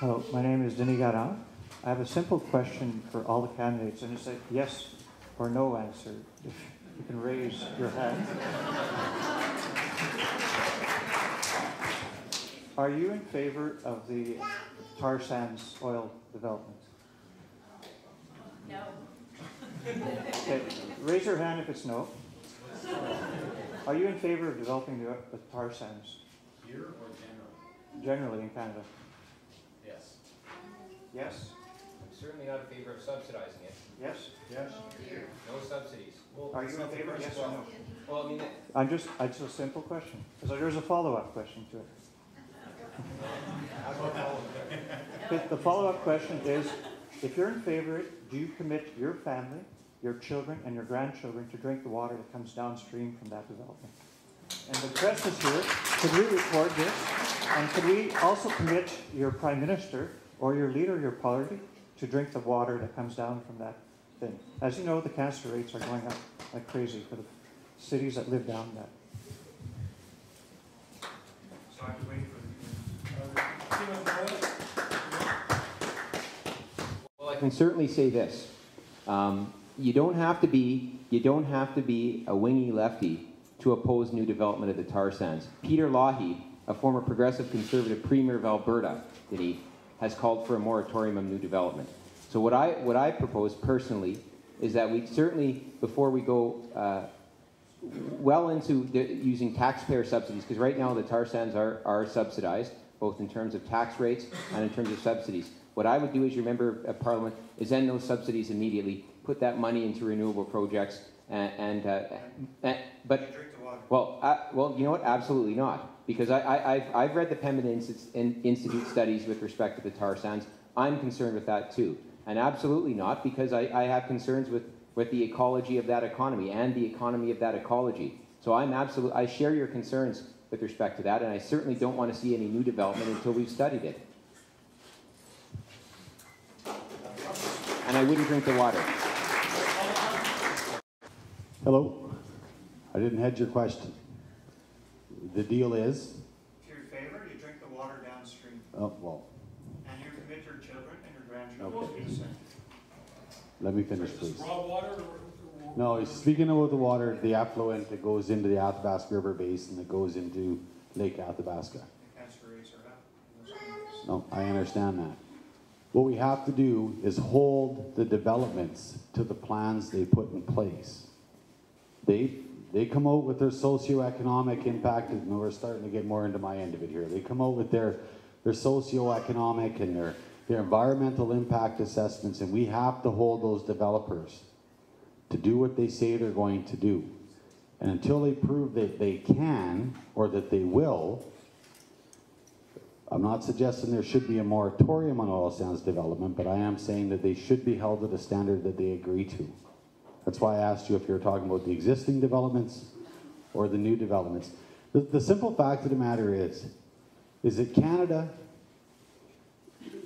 Hello, my name is Denis Garan. I have a simple question for all the candidates, and it's a yes or no answer. If you can raise your hand. Are you in favor of the tar sands oil development? No. Okay, raise your hand if it's no. Are you in favor of developing the tar sands? Here or generally? Generally in Canada? Yes. Yes? I'm certainly not in favor of subsidizing it. Yes? Yes. No subsidies. Well, Are you in favor? Yes or no? Well, I mean, It's a simple question. Because there's a follow-up question to it. The follow-up question is, if you're in favor, do you commit your family, your children, and your grandchildren to drink the water that comes downstream from that development? And the press is here. Could we record this? And could we also commit your prime minister or your leader of your party to drink the water that comes down from that thing? As you know, the cancer rates are going up like crazy for the cities that live down that. So I have to wait for well, I can certainly say this. You don't have to be a wingy lefty to oppose new development of the tar sands. Peter Lougheed, a former progressive conservative premier of Alberta, has called for a moratorium on new development. So what I propose personally is that we certainly, before we go well into using taxpayer subsidies, because right now the tar sands are subsidized, both in terms of tax rates and in terms of subsidies. What I would do as your member of parliament is end those subsidies immediately, put that money into renewable projects, well, you know what? Absolutely not, because I've read the Pembina Institute studies with respect to the tar sands. I'm concerned with that too, and absolutely not, because I have concerns with the ecology of that economy and the economy of that ecology. So I share your concerns with respect to that, and I certainly don't want to see any new development until we've studied it. And I wouldn't drink the water. Hello. I didn't head your question. The deal is? If you're in favor, you drink the water downstream. Oh, well. And you commit your children and your grandchildren to the same. Let me finish, please. Raw water? No, he's speaking about the water, the affluent that goes into the Athabasca River Basin, that goes into Lake Athabasca. No, I understand that. What we have to do is hold the developments to the plans they put in place. They come out with their socioeconomic impact, and we're starting to get more into my end of it here. They come out with their socioeconomic and their environmental impact assessments, and we have to hold those developers to do what they say they're going to do. And until they prove that they can, or that they will, I'm not suggesting there should be a moratorium on oil sands development, but I am saying that they should be held to the standard that they agree to. That's why I asked you if you're talking about the existing developments or the new developments. The simple fact of the matter is that Canada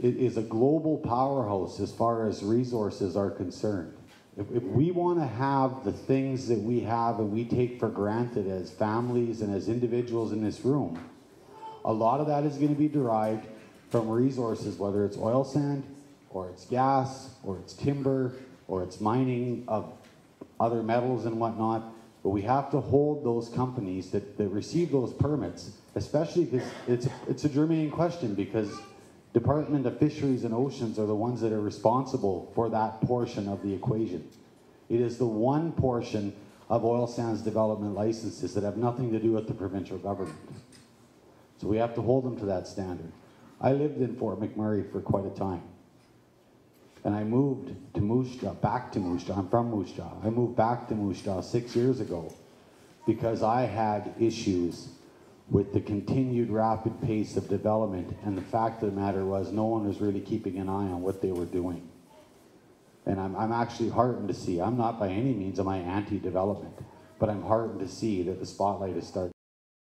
is a global powerhouse as far as resources are concerned. If we want to have the things that we have and we take for granted as families and as individuals in this room, a lot of that is going to be derived from resources, whether it's oil sand, or it's gas, or it's timber, or it's mining of other metals and whatnot. But we have to hold those companies that receive those permits, especially because it's a germane question, because Department of Fisheries and Oceans are the ones that are responsible for that portion of the equation. It is the one portion of oil sands development licenses that have nothing to do with the provincial government. So we have to hold them to that standard. I lived in Fort McMurray for quite a time. And I moved to Moose Jaw, back to Moose Jaw. I'm from Moose Jaw. I moved back to Moose Jaw 6 years ago because I had issues with the continued rapid pace of development, and the fact of the matter was no one was really keeping an eye on what they were doing. And I'm actually heartened to see, I'm not by any means am I anti-development, but I'm heartened to see that the spotlight is starting